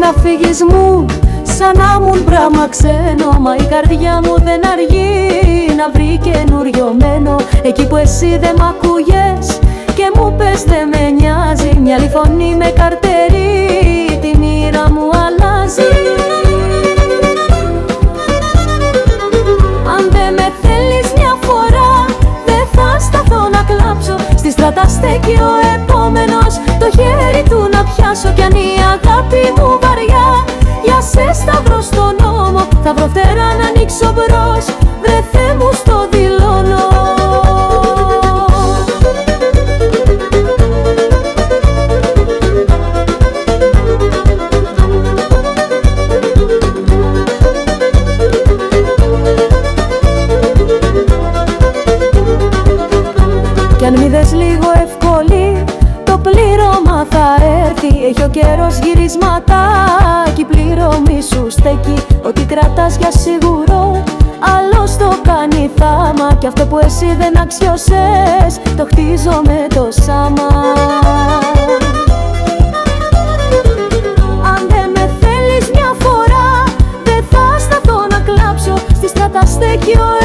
να φύγεις μου σαν να μουν πράγμα ξένο. Μα η καρδιά μου δεν αργεί να βρει καινούριο μένο. Εκεί που εσύ δεν μ' ακούγες και μου πες δεν με νοιάζει, μια άλλη φωνή με καρτερεί, τη μοίρα μου αλλάζει. Αν δεν με θέλεις μια φορά δεν θα σταθώ να κλάψω. Στη στράτα στέκει ο επόμενος, το χέρι του να πιάσω. Κι αν η αγάπη μου βαριά για σε σταυρώ στον νόμο, θα βρω φτερά να ανοίξω μπρος, βρε Θεέ μου στο δηλώνω. Κι αν μ' είδες λίγο ευκολή, το πλήρωμα θα έρθει. Έχει ο καιρός γυρίσματα κι η πληρωμή σου στέκει. Ό,τι κρατάς για σίγουρο, άλλος το κάνει θάμα. Κι αυτό που εσύ δεν αξιώσες, το χτίζω με το σάμα. Αν δεν με θέλεις μια φορά, δεν θα σταθώ να κλάψω. Στη στράτα στέκει ο